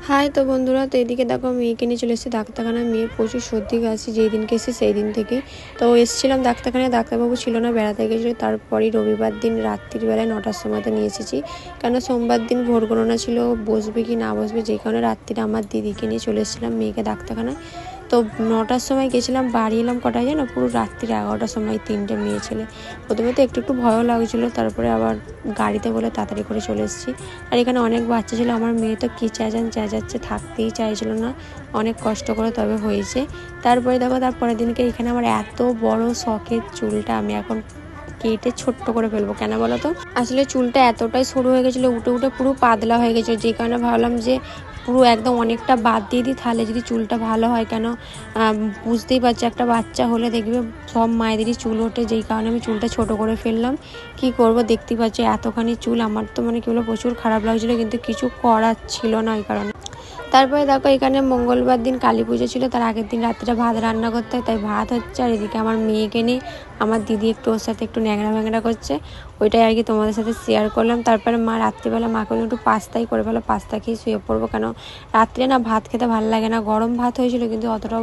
High তো বন্ধুরা, তো এদিকে দেখো মেয়েকে নিয়ে চলে এসেছি ডাক্তারখানায়। মেয়ের প্রচুর সর্দি কাশি, যেই দিনকে এসেছি সেই দিন থেকেই। তো এসেছিলাম ডাক্তারখানায়, ডাক্তারবাবু ছিল না, বেড়াতে গেছিলো। তারপরই রবিবার দিন রাত্রির বেলায় 9টার সময়তে নিয়ে এসেছি, কেন সোমবার দিন ভোর গণনা ছিল, বসবে কি না বসবে, যে কারণে রাত্রিরে আমার দিদিকে নিয়ে চলে এসেছিলাম মেয়েকে ডাক্তারখানায়। তো 9টার সময় গেছিলাম, বাড়ি এলাম কটায় জানো, পুরো রাত্রির 11টার সময়। 3টে মেয়ে ছেলে, প্রথমে তো একটু ভয়ও লাগছিলো, তারপরে আবার গাড়িতে বলে তাড়াতাড়ি করে চলে এসেছি। আর এখানে অনেক বাচ্চা ছিল, আমার মেয়ে তো কী চেঁচাচ্ছে, থাকতেই চাইছিল না, অনেক কষ্ট করে তবে হয়েছে। তারপরে দেখো তারপরের দিনকে এখানে আমার এত বড় শখের চুলটা আমি এখন কেটে ছোট্ট করে ফেলবো। কেন বলো তো, আসলে চুলটা এতটাই সরু হয়ে গেছিলো, উঠে উঠে পুরো পাতলা হয়ে গেছিলো, যে কারণে ভাবলাম যে পুরো একদম অনেকটা বাদ দিয়ে দিই, তাহলে যদি চুলটা ভালো হয়। কেন বুঝতেই পারছি, একটা বাচ্চা হলে দেখবে সব মায়েদেরই চুল ওঠে, যেই কারণে আমি চুলটা ছোট করে ফেললাম। কি করব, দেখতেই পাচ্ছি এতখানি চুল, আমার তো মানে কি বলবো, প্রচুর খারাপ লাগছিলো, কিন্তু কিছু করার ছিল না ওই কারণে। তারপরে দেখো এখানে মঙ্গলবার দিন কালী পুজো ছিল, তার আগের দিন রাত্রে ভাত রান্না করতে হয়, তাই ভাত হচ্ছে। আর এদিকে আমার মেয়েকে নিয়ে আমার দিদি একটু ওর সাথে একটু ন্যাংরা ভ্যাংরা করছে, ওইটাই আর কি তোমাদের সাথে শেয়ার করলাম। তারপরে মা রাত্রিবেলা মাকে একটু পাস্তাই করে ফেলো, পাস্তা খেয়ে শুয়ে পড়বো, কেন রাত্রে না ভাত খেতে ভালো লাগে না। গরম ভাত হয়েছিল, কিন্তু অতটাও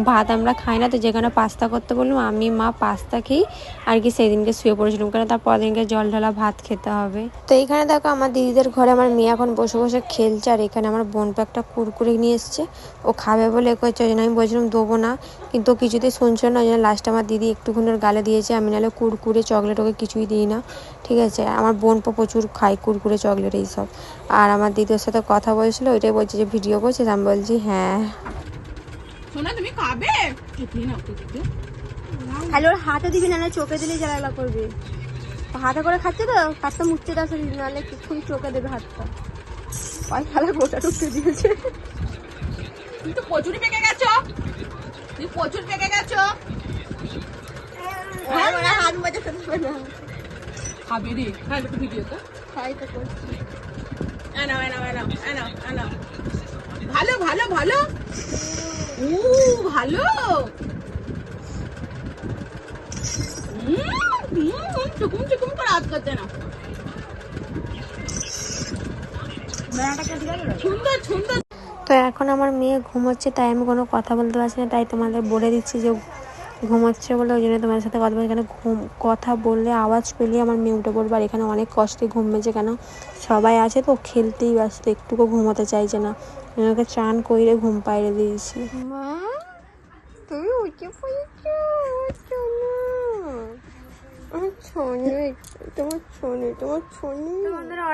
ভাত আমরা খাই না, তো যেখানে পাস্তা করতে বললাম আমি মা পাস্তা খেয়ে আর কি সেই দিনকে শুয়ে পড়েছিলাম, কারণ তারপর দিনকে জল ঢালা ভাত খেতে হবে। তো এইখানে দেখো আমার দিদিদের ঘরে আমার মেয়ে এখন বসে বসে খেলছে, আর এখানে আমার বোনপা একটা কুরকুরে নিয়ে এসছে, ও খাবে বলে করছে, ওই জন্য আমি বলছিলাম দেবো না, কিন্তু কিছুতেই শুনছে না। ওই জন্য লাস্টে আমার দিদি একটুখানি ওর গালে দিয়েছে, আমি নাহলে কুরকুরে চকলেট ওকে কিছুই দিই না, ঠিক আছে। আমার বোনপা প্রচুর খায় কুরকুরে চকলেট এইসব। আর আমার দিদির সাথে কথা বলছিল, ওইটাই বলছে যে ভিডিও করছিস, আমি বলছি হ্যাঁ। সোনা তুমি খাবে? হ্যালো, হাতে দিবি না, চোখে দিলেই জ্বালা করবি। হাতে করে খাচ্ছে তো, হাতটা মুছতে দাও, নাহলে কিছুক্ষণ চোখে দেবে হাতটা। পয়সালা গোটা ঢুকতে দিয়েছে। তুমি তো প্রচুর পেকে গেছো, তুমি প্রচুর পেকে গেছো। হাত বাজাতে দেবে না। খাবে রে, হ্যাঁ একটু ভিডিওতে তাই তো করছি। এনাও এনাও এনাও এনাও এনাও। ভালো ভালো ভালো, ও ভালো। চুকুম চুকুম করে হাত করতে না, সুন্দর সুন্দর। তো এখন আমার মেয়ে ঘুমোচ্ছে, তাই আমি কোনো কথা বলতে পারছি না, তাই তোমাদের বলে দিচ্ছি যে ঘুমোচ্ছে বলে, ওই জন্য তোমাদের সাথে কথা বলছি। এখানে কথা বললে আওয়াজ পেলে আমার মেয়ে উঠে পড়বে, আর এখানে অনেক কষ্টে ঘুমিয়েছে, কেন সবাই আছে তো, খেলতেই ব্যস্ত, একটুকু ঘুমোতে চাইছে না। ওকে চান করে ঘুম পাইয়ে দিয়েছি। মা তুমি উঠে পড়েছো,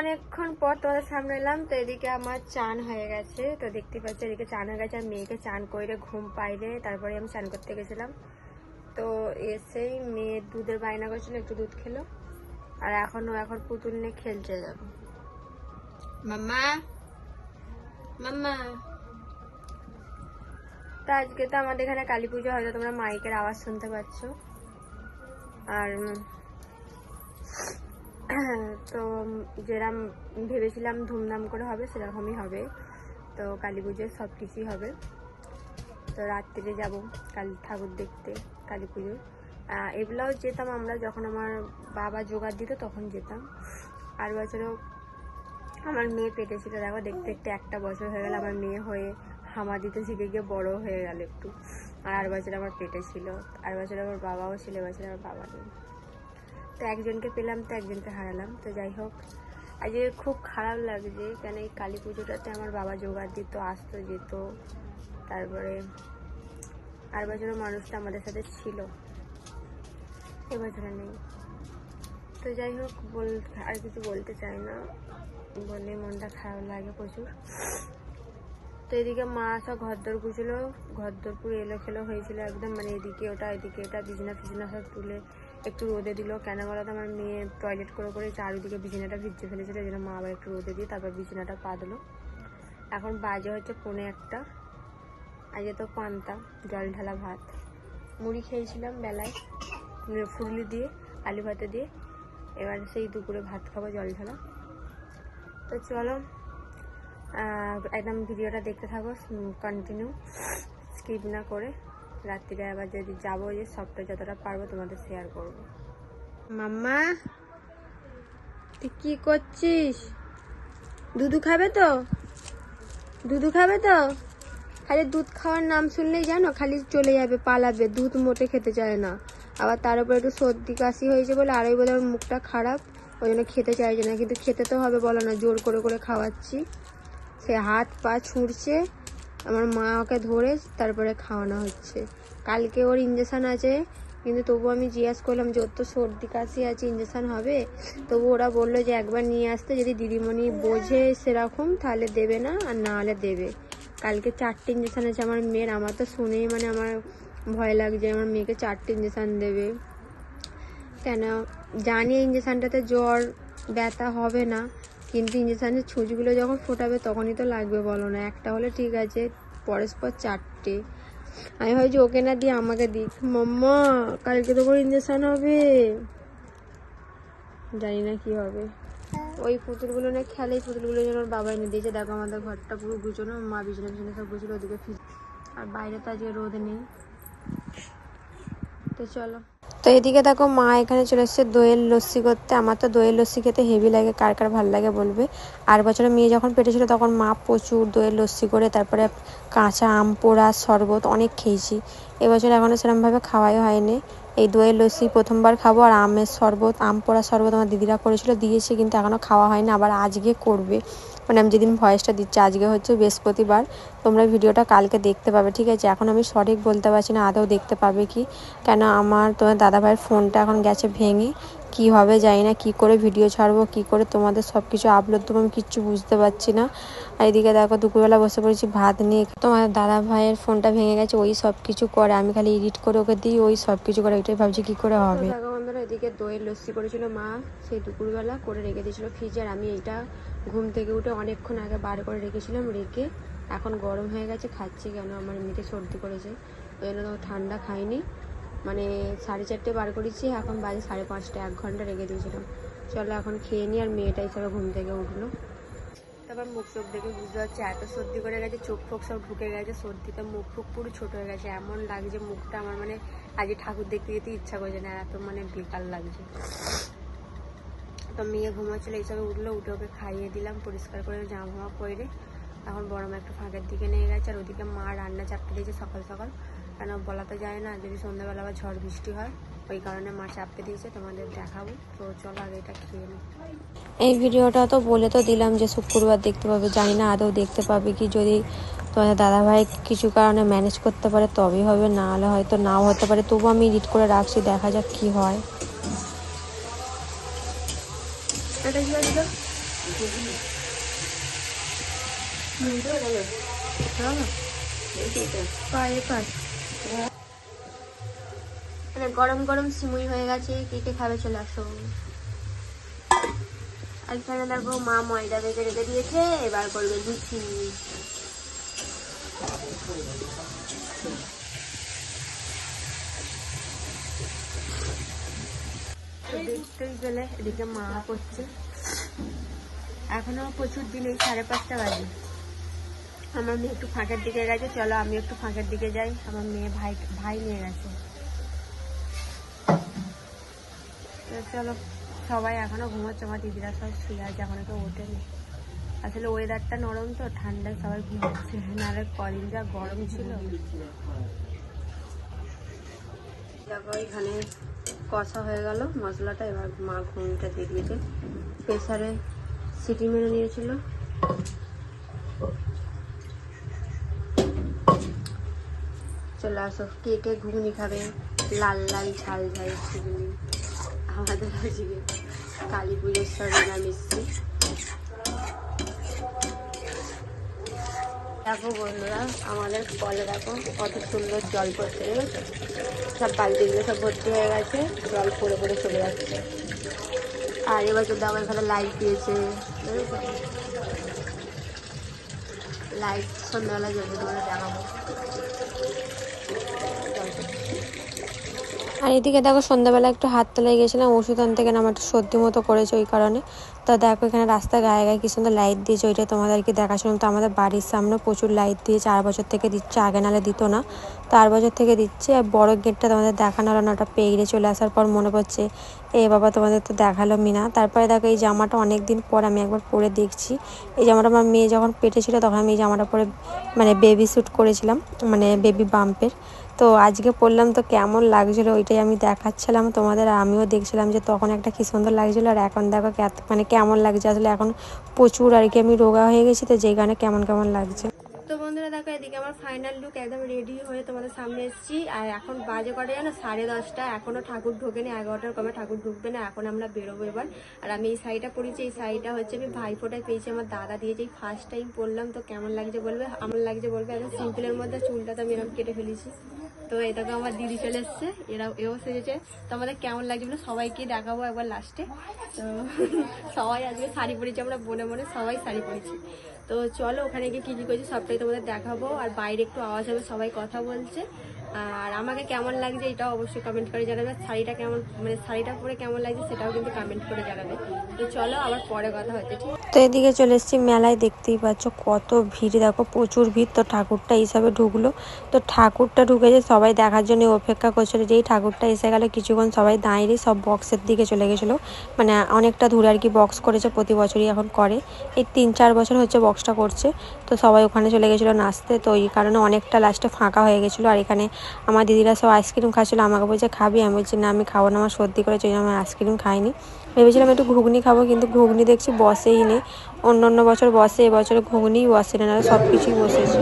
অনেকক্ষণ পর তোমাদের সামনে এলাম। তো এদিকে আমার চান হয়ে গেছে, তো দেখতে পাচ্ছি এদিকে চান হয়ে গেছে, আর মেয়েকে চান করে ঘুম পাইলে তারপরে আমি চান করতে গেছিলাম। তো এসেই মেয়ে দুধের বায়না করছিল, একটু দুধ খেলো, আর এখন পুতুল নিয়ে খেলতে যাবো। মাম্মা মাম্মা। তো আজকে তো আমাদের এখানে কালী পুজো, হয়তো তোমরা মাইকের আওয়াজ শুনতে পাচ্ছ। আর তো যেরকম ভেবেছিলাম ধুমধাম করে হবে, সেরকমই হবে। তো কালী পুজোয় সব কিছুই হবে। তো রাত্রিরে যাব কালী ঠাকুর দেখতে, কালী পুজো। এগুলোও যেতাম আমরা, যখন আমার বাবা জোগাড় দিত তখন যেতাম। আর বছরও আমার মেয়ে পেটে ছিল, দেখো দেখতে দেখতে 1টা বছর হয়ে গেল আমার মেয়ে হয়ে, হামা দিতে শিখে গিয়ে বড় হয়ে গেল একটু। আর বছর আমার পেটে ছিল, আর বছর আমার বাবাও ছিল, বছর আমার বাবা নেই। তো একজনকে পেলাম, তো একজনকে হারালাম। তো যাই হোক, আজকে খুব খারাপ লাগছে, কেন এই কালী পুজোটাতে আমার বাবা জোগাড় দিত, আসতো যেত। তারপরে আর বছরও মানুষটা আমাদের সাথে ছিল, এবছরে নেই। তো যাই হোক, আর কিছু বলতে চাই না, বলে মনটা খারাপ লাগে প্রচুর। তো এদিকে মা সব ঘরদোর গুছলো, ঘরদোর পুরো এলো খেলো হয়েছিল একদম, মানে এদিকে ওটা এদিকে এটা, বিছানা ফিছনা সব তুলে একটু রোদে দিল। কেন বলো তো, আমার মেয়ে টয়লেট করে চারিদিকে বিছানাটা ভিজে ফেলেছিল, এই জন্য মা আবার একটু রোদে দিয়ে তারপর বিছানাটা পাতলো। এখন বাজে হচ্ছে 1:45। আজকে তো পান্তা জল ঢালা ভাত, মুড়ি খেয়েছিলাম বেলায় ফুরলি দিয়ে, আলু ভাতে দিয়ে। এবার সেই দুপুরে ভাত খাবো জল ঢালা। তো চলো একদম ভিডিওটা দেখতে থাকো কন্টিনিউ, স্কিপ না করে। রাত্রিরে আবার যদি যাবো, যে সবটা যতটা পারবো তোমাদের শেয়ার করব। মাম্মা তুই কি করছিস? দুধু খাবে তো? দুধ খাবে তো? খালি দুধ খাওয়ার নাম শুনলেই জানো খালি চলে যাবে, পালাবে, দুধ মোটে খেতে চায় না। আবার তার উপরে একটু সর্দি কাশি হয়েছে বলে আরোই বোধ হয় মুখটা খারাপ, ওই জন্য খেতে চাইছে না। কিন্তু খেতে তো হবে, বলো না, জোর করে করে খাওয়াচ্ছি। সে হাত পা ছুঁড়ছে, আমার মা ওকে ধরে তারপরে খাওয়ানো হচ্ছে। কালকে ওর ইঞ্জেকশান আছে, কিন্তু তবু আমি জিজ্ঞেস করলাম যে ওর তো সর্দি কাশি আছে, ইঞ্জেকশান হবে? তবু ওরা বললো যে একবার নিয়ে আসতে, যদি দিদিমণি বোঝে সেরকম তাহলে দেবে না, আর না হলে দেবে। কালকে 4টে ইঞ্জেকশান আছে আমার মেয়ের। আমার তো শুনেই মানে আমার ভয় লাগছে, আমার মেয়েকে 4টে ইঞ্জেকশান দেবে কেন? জানি ইঞ্জেকশানটাতে জ্বর ব্যথা হবে না, কিন্তু ইঞ্জেকশানের ছুঁচগুলো যখন ফোটাবে তখনই তো লাগবে, বলো না? একটা হলে ঠিক আছে, পরস্পর 4টে। আমি ভাবছি ওকে না দিয়ে আমাকে দিক। মাম্মা কালকে তো করে ইঞ্জেকশান হবে, জানি না কি হবে। ওই পুতুলগুলো না খেলে, এই পুতুলগুলো যেন ওর বাবা এনে দিয়েছে। দেখো আমাদের ঘরটা পুরো গুছোনো, মা বিছানা বিছানা সব গুছলো, ওদিকে আর বাইরে তো আজকে রোদ নেই। তো চলো। তো এদিকে দেখো মা এখানে চলে এসেছে দইয়ের লস্যি করতে। আমার তো দইয়ের লস্যি খেতে হেভি লাগে, কার কার ভালো লাগে বলবে। 8 বছরের মেয়ে যখন পেটে ছিল তখন মা প্রচুর দইয়ের লস্যি করে, তারপরে কাঁচা আম পোড়া শরবত অনেক খেয়েছি। এবছর এখনও সেরকমভাবে খাওয়াই হয়নি। এই দইয়ের লস্যি প্রথমবার খাবো, আর আমের শরবত, আম পোড়া শরবত আমার দিদিরা করেছিল, দিয়েছে, কিন্তু এখনও খাওয়া হয়নি। আবার আজকে করবে, মানে আমি যেদিন ভয়েসটা দিচ্ছি আজকে হচ্ছে বৃহস্পতিবার, তোমরা ভিডিওটা কালকে দেখতে পাবে, ঠিক আছে? এখন আমি সঠিক বলতে পারছি না আদৌ দেখতে পাবে কি, কেন আমার তোমার দাদাভাইয়ের ফোনটা এখন গেছে ভেঙে। কি হবে জানি না, কি করে ভিডিও ছাড়বো, কি করে তোমাদের সব কিছু আপলোড দেবো, আমি কিচ্ছু বুঝতে পারছি না। আর এদিকে দেখো দুপুরবেলা বসে পড়েছি ভাত নিয়ে। তোমার দাদাভাইয়ের ফোনটা ভেঙে গেছে, ওই সব কিছু করে, আমি খালি এডিট করে ওকে দিই, ওই সব কিছু করে, ওইটাই ভাবছি কি করে হবে। দেখো বন্ধুরা, এদিকে দইয়ের লস্যি করেছিল মা, সেই দুপুরবেলা করে রেখে দিয়েছিল ফ্রিজে। আর আমি এইটা ঘুম থেকে উঠে অনেকক্ষণ আগে বার করে রেখেছিলাম, রেখে এখন গরম হয়ে গেছে, খাচ্ছি। কেন আমার এমনিতে সর্দি করেছে, ওই জন্য তো ঠান্ডা খাইনি। মানে 4:30 বার করেছি, এখন বাজে 5:30, 1 ঘন্টা রেখে দিয়েছিলাম। চলো এখন খেয়ে নিই। আর মেয়েটা হিসাবে ঘুম থেকে উঠলো। তারপর মুখ চোখ দেখে বুঝতে পারছি এত সর্দি করে গেছে, চোখ ফোক সব ঢুকে গেছে সর্দিতে, মুখ ফুক পুরো ছোট হয়ে গেছে। এমন লাগছে মুখটা আমার, মানে আজকে ঠাকুর দেখতে যেতে ইচ্ছা করছে না, এত মানে বেকার লাগছে। তো মেয়ে ঘুমাচ্ছিল, এইসবে উঠলো, উঠে ওকে খাইয়ে দিলাম, পরিষ্কার করে জামা জামা পরে। এখন বড় মা একটু ফাঁকের দিকে নিয়ে গেছে, আর ওদিকে মা রান্না চাপতে দিয়েছে সকাল সকাল, কেন বলা তো যায় না, যদি সন্ধ্যাবেলা আবার ঝড় বৃষ্টি হয়, ওই কারণে মা চাপতে দিয়েছে। তোমাদের দেখাবো, তো চলো আগে এটা খেয়ে নিই। এই ভিডিওটা তো বলে তো দিলাম যে শুক্রবার দেখতে পাবে, জানি না আদৌ দেখতে পাবে কি। যদি তোমাদের দাদাভাই কিছু কারণে ম্যানেজ করতে পারে তবেই হবে, না হলে হয়তো নাও হতে পারে। তবু আমি এডিট করে রাখছি, দেখা যাক কি হয়। গরম গরম সিমুই হয়ে গেছে, কে কে খাবে চলে আসো। আর এখানে দেখো মা ময়দা বেঁধে রেখে দিয়েছে, এবার করবে লুচি। দেখতেই গেলে এদিকে মা করছে, এখনো প্রচুর দিন, এই 5:30 বাজে। আমার মেয়ে একটু ফাঁকের দিকে গেছে, চলো আমি একটু ফাঁকের দিকে যাই। আমার মেয়ে ভাই নিয়ে গেছে। চলো, সবাই এখনো ঘুমাচ্ছে, আমার দিদিরা সব শুয়ে আছে, এখনো কেউ ওঠেনি। আসলে ওয়েদারটা নরম তো, ঠান্ডায় সবাই ঘুমাচ্ছে, নাহলে কদিন যা গরম ছিল। দেখো এখানে কষা হয়ে গেল মশলাটা, এবার মা ঘুমটা দিয়ে দিয়েছে। প্রেসারে সিটি মেরে নিয়েছিল। চলে আসো, কে কে ঘুগনি খাবে, লাল লাল ঝাল ঝাল ঘুগনি। আমাদের আজকে কালী পুজোর সব নিরামিষি। দেখো বন্ধুরা, আমাদের কলে দেখো কত সুন্দর জল পড়ছে, সব বালতিগুলো সব ভর্তি হয়ে গেছে, জল পড়ে পড়ে চলে যাচ্ছে। আর এবার তো দেখো এখানে লাইট দিয়েছে, লাইট সন্ধ্যাবেলা জ্বলবে, তোমাদের দেখাবো। আর এদিকে দেখো সন্ধ্যাবেলা একটু হাত তোলায় গেছিলাম ওষুধ আনতে, কেন আমার একটু সর্দি মতো করেছে, ওই কারণে। তো দেখো এখানে রাস্তার গায়ে গায়ে কি সুন্দর লাইট দিয়েছে, ওইটা তোমাদেরকে দেখাশোনা। তো আমাদের বাড়ির সামনে প্রচুর লাইট দিয়ে 4 বছর থেকে দিচ্ছে, আগে নালে দিত না, তো 8 বছর থেকে দিচ্ছে। আর বড় গেটটা তোমাদের দেখানো হলো না, ওটা পেরিয়ে চলে আসার পর মনে পড়ছে এ বাবা তোমাদের তো দেখালো মিনা। তারপরে দেখো এই জামাটা অনেক দিন পর আমি একবার পরে দেখছি। এই জামাটা আমার মেয়ে যখন পেটে ছিল তখন আমি এই জামাটা পরে মানে বেবি শ্যুট করেছিলাম, মানে বেবি বাম্পের। তো আজকে পরলাম তো কেমন লাগছিলো ওইটাই আমি দেখাচ্ছিলাম তোমাদের, আর আমিও দেখছিলাম যে তখন একটা কী সুন্দর লাগছিলো আর এখন দেখো মানে কেমন লাগছে। আসলে এখন প্রচুর আর কি আমি রোগা হয়ে গেছি, তো যেই কারণে কেমন কেমন লাগছে। তো বন্ধুরা দেখো এদিকে আমার ফাইনাল লুক একদম রেডি হয়ে তোমাদের সামনে এসেছি। আর এখন বাজে কটা জানো, 10:30। এখনও ঠাকুর ঢোকেনি, 11টার কমে ঠাকুর ঢুকবে না, এখন আমরা বেরোবো এবার। আর আমি এই শাড়িটা পরেছি, এই শাড়িটা হচ্ছে আমি ভাইফোঁটায় পেয়েছি, আমার দাদা দিয়েছে, এই ফার্স্ট টাইম পরলাম। তো কেমন লাগছে বলবে, আমার লাগছে বলবে। একদম সিম্পলের মধ্যে চুলটা তো আমি এরকম কেটে ফেলেছি। তো এটাকে আমার দিদি চলে এসছে, এও সেজেছে। তো আমাদের কেমন লাগছে বলে সবাইকে দেখাবো একবার লাস্টে। তো সবাই আজকে শাড়ি পরেছি, আমরা বনে বনে সবাই শাড়ি পরেছি। তো চলো ওখানে গিয়ে কী কী করছি সবটাই তোমাদের দেখাবো। আর বাইরে একটু আওয়াজ হবে, সবাই কথা বলছে। আর আমাকে কেমন লাগছে এটাও অবশ্যই কমেন্ট করে জানাবে। শাড়িটা কেমন, মানে শাড়িটা পরে কেমন লাগছে সেটাও কিন্তু কমেন্ট করে জানাবে। তো চলো আবার পরে কথা হচ্ছে, ঠিক। তো এদিকে চলে এসেছি মেলায়, দেখতেই পাচ্ছ কত ভিড়, দেখো প্রচুর ভিড়। তো ঠাকুরটা হিসাবে ঢুকলো, তো ঠাকুরটা ঢুকেছে, সবাই দেখার জন্য অপেক্ষা করছিল। যেই ঠাকুরটা এসে গেলে কিছুক্ষণ সবাই দাঁড়িয়ে সব বক্সের দিকে চলে গেছিলো, মানে অনেকটা দূরে আর কি বক্স করেছে, প্রতি বছরই এখন করে। এই 3-4 বছর হচ্ছে বক্সটা করছে। তো সবাই ওখানে চলে গেছিলো নাচতে, তো এই কারণে অনেকটা লাস্টে ফাঁকা হয়ে গেছিলো। আর এখানে আমার দিদিরা সব আইসক্রিম খাচ্ছিলো, আমাকে বলছে খাবি, আমি বলছি না আমি খাবো না, আমার সর্দি করেছে, আমি আইসক্রিম খাইনি। ভেবেছিলাম একটু ঘুগনি খাবো, কিন্তু ঘুগনি দেখছি বসেই নেই। অন্য বছর বসে, এবছরে ঘুগনিই বসে না, সব কিছুই বসেছে।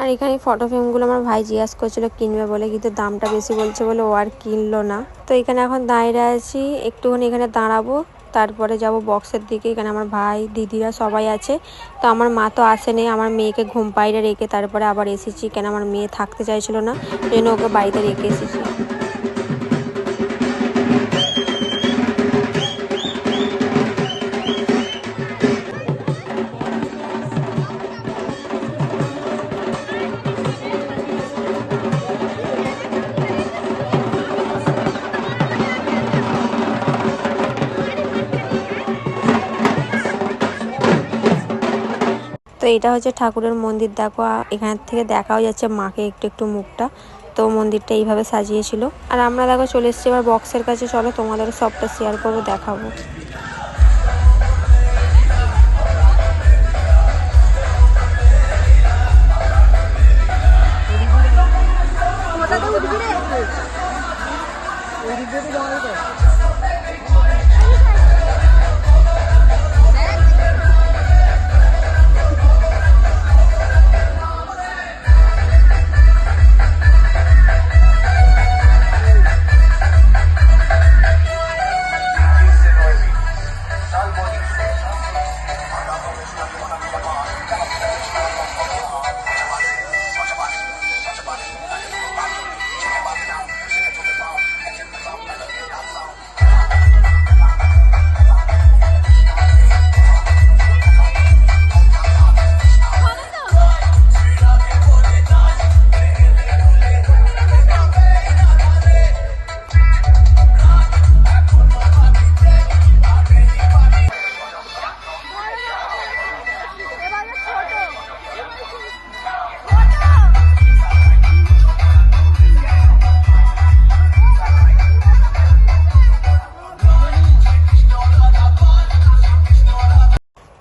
আর এখানে ফটো ফ্রেমগুলো আমার ভাই জিজ্ঞাসা করছিল কিনবে বলে, কিন্তু দামটা বেশি বলছে বলে ও আর কিনলো না। তো এখানে এখন দাঁড়িয়ে আছি, একটুখানি এখানে দাঁড়াবো, তারপরে যাব বক্সের দিকে। এখানে আমার ভাই দিদিরা সবাই আছে। তো আমার মা তো আসেনি, আমার মেয়েকে ঘুম পাড়িয়ে রেখে তারপরে আবার এসেছি, কেন আমার মেয়ে থাকতে চাইছিল না, এই জন্য ওকে বাড়িতে রেখে এসেছি। তো এটা হচ্ছে ঠাকুরের মন্দির, দেখো এখান থেকে দেখাও যাচ্ছে মাকে একটু একটু মুখটা। তো মন্দিরটা এইভাবে সাজিয়েছিল। আর আমরা দেখো চলে এসেছি এবার বক্সের কাছে, চলো তোমাদের সবটা শেয়ার করবো, দেখাবো।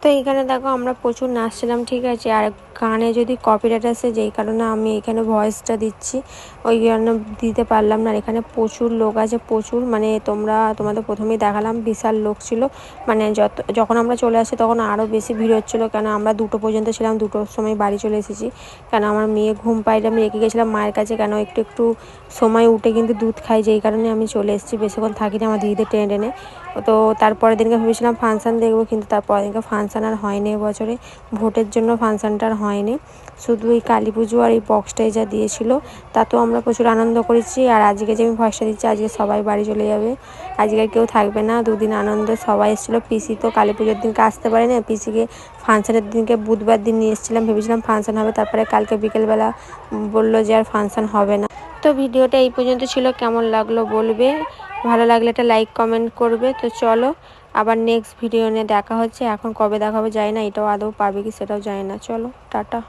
তো এখানে দেখো আমরা প্রচুর নাচছিলাম, ঠিক আছে। আর গানে যদি কপিরাইট আসে, যেই কারণে আমি এখানে ভয়েসটা দিচ্ছি, ওই জন্য দিতে পারলাম না। আর এখানে প্রচুর লোক আছে, প্রচুর, মানে তোমাদের প্রথমেই দেখালাম বিশাল লোক ছিল। মানে যখন আমরা চলে আসি তখন আরও বেশি ভিড় হচ্ছিলো, কেন আমরা 2টো পর্যন্ত ছিলাম, 2টোর সময় বাড়ি চলে এসেছি। কেন আমার মেয়ে ঘুম পাইলে আমি রেখে গেছিলাম মায়ের কাছে, কেন একটু সময় উঠে কিন্তু দুধ খাই, যেই কারণে আমি চলে এসেছি, বেশিক্ষণ থাকি না, আমার দিদিদের টেনে টেনে। তো তারপরের দিনকে ভেবেছিলাম ফাংশান দেখবো, কিন্তু তারপরের দিনকে ফাংশান আর হয়নি এবছরে। ভোটের জন্য ফাংশানটা আর হয়নি, শুধু এই কালী পুজো আর এই বক্সটাই যা দিয়েছিল। তাতেও আমরা প্রচুর আনন্দ করেছি। আর আজকে যে আমি ভয়েসটা দিচ্ছি, আজকে সবাই বাড়ি চলে যাবে, আজকে আর কেউ থাকবে না। দুদিন আনন্দ, সবাই এসেছিলো। পিসি তো কালী পুজোর দিনকে আসতে পারে না, পিসিকে ফাংশানের দিনকে বুধবার দিন নিয়ে এসেছিলাম, ভেবেছিলাম ফাংশান হবে, তারপরে কালকে বিকেলবেলা বললো যে আর ফাংশান হবে না। তো ভিডিওটা এই পর্যন্ত ছিল, কেমন লাগলো বলবে, ভালো লাগলে একটা লাইক কমেন্ট করবে। তো চলো আবার নেক্সট ভিডিও নিয়ে দেখা হচ্ছে। এখন কবে দেখা হবে জানি না, এটাও আদৌ পাবে কি সেটাও জানি না। চলো টাটা।